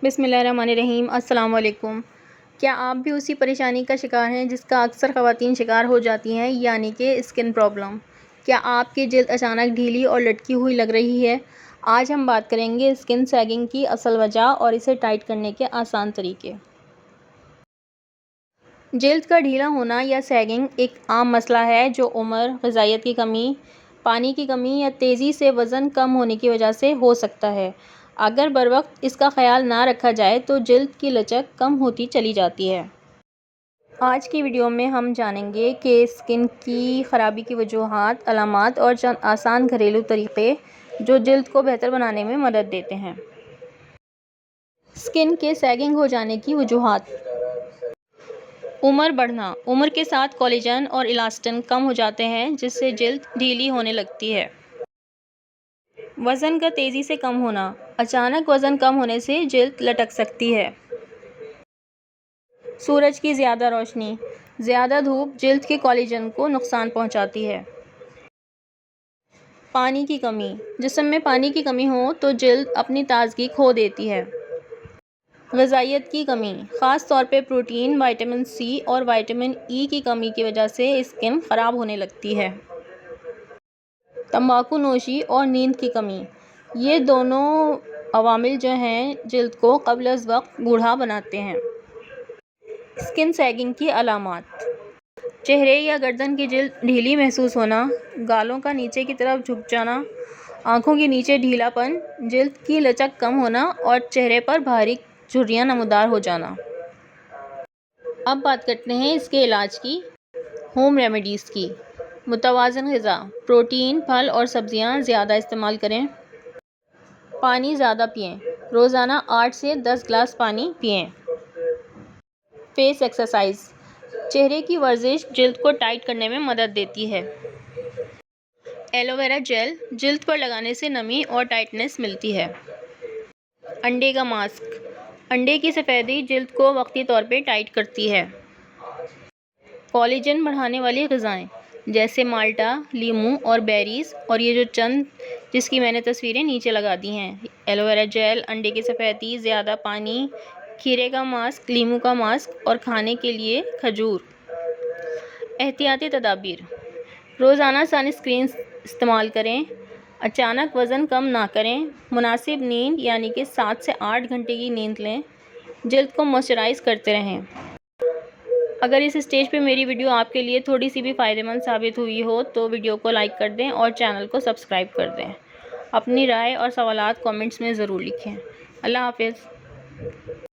بسم اللہ الرحمن الرحیم۔ السلام علیکم۔ کیا آپ بھی اسی پریشانی کا شکار ہیں جس کا اکثر خواتین شکار ہو جاتی ہیں، یعنی کہ اسکن پرابلم؟ کیا آپ کی جلد اچانک ڈھیلی اور لٹکی ہوئی لگ رہی ہے؟ آج ہم بات کریں گے اسکن سیگنگ کی اصل وجہ اور اسے ٹائٹ کرنے کے آسان طریقے۔ جلد کا ڈھیلا ہونا یا سیگنگ ایک عام مسئلہ ہے جو عمر، غذائیت کی کمی، پانی کی کمی یا تیزی سے وزن کم ہونے کی وجہ سے ہو سکتا ہے۔ اگر بروقت اس کا خیال نہ رکھا جائے تو جلد کی لچک کم ہوتی چلی جاتی ہے۔ آج کی ویڈیو میں ہم جانیں گے کہ اسکن کی خرابی کی وجوہات، علامات اور چند آسان گھریلو طریقے جو جلد کو بہتر بنانے میں مدد دیتے ہیں۔ اسکن کے سیگنگ ہو جانے کی وجوہات۔ عمر بڑھنا۔ عمر کے ساتھ کولیجن اور الاسٹن کم ہو جاتے ہیں جس سے جلد ڈھیلی ہونے لگتی ہے۔ وزن کا تیزی سے کم ہونا۔ اچانک وزن کم ہونے سے جلد لٹک سکتی ہے۔ سورج کی زیادہ روشنی۔ زیادہ دھوپ جلد کے کولیجن کو نقصان پہنچاتی ہے۔ پانی کی کمی۔ جسم میں پانی کی کمی ہو تو جلد اپنی تازگی کھو دیتی ہے۔ غذائیت کی کمی، خاص طور پر پروٹین، وٹامن سی اور وٹامن ای کی کمی کی وجہ سے اسکن خراب ہونے لگتی ہے۔ تمباکو نوشی اور نیند کی کمی۔ یہ دونوں عوامل جو ہیں جلد کو قبل از وقت بوڑھا بناتے ہیں۔ اسکن سیگنگ کی علامات۔ چہرے یا گردن کی جلد ڈھیلی محسوس ہونا، گالوں کا نیچے کی طرف جھک جانا، آنکھوں کے نیچے ڈھیلا پن، جلد کی لچک کم ہونا اور چہرے پر باریک جھریاں نمودار ہو جانا۔ اب بات کرتے ہیں اس کے علاج کی، ہوم ریمیڈیز کی۔ متوازن غذا، پروٹین، پھل اور سبزیاں زیادہ استعمال کریں۔ پانی زیادہ پئیں، روزانہ 8 سے 10 گلاس پانی پئیں۔ فیس ایکسرسائز، چہرے کی ورزش جلد کو ٹائٹ کرنے میں مدد دیتی ہے۔ ایلو ویرا جیل، جلد پر لگانے سے نمی اور ٹائٹنس ملتی ہے۔ انڈے کا ماسک، انڈے کی سفیدی جلد کو وقتی طور پہ ٹائٹ کرتی ہے۔ کولیجن بڑھانے والی غذائیں جیسے مالٹا، لیموں اور بیریز، اور یہ جو چند جس کی میں نے تصویریں نیچے لگا دی ہیں، ایلو ویرا جیل، انڈے کی سفیدی، زیادہ پانی، کھیرے کا ماسک، لیموں کا ماسک اور کھانے کے لیے کھجور۔ احتیاطی تدابیر، روزانہ سن اسکرین استعمال کریں، اچانک وزن کم نہ کریں، مناسب نیند یعنی کہ 7 سے 8 گھنٹے کی نیند لیں، جلد کو موئسچرائز کرتے رہیں۔ اگر اس اسٹیج پہ میری ویڈیو آپ کے لیے تھوڑی سی بھی فائدہ مند ثابت ہوئی ہو تو ویڈیو کو لائک کر دیں اور چینل کو سبسکرائب کر دیں۔ اپنی رائے اور سوالات کامنٹس میں ضرور لکھیں۔ اللہ حافظ۔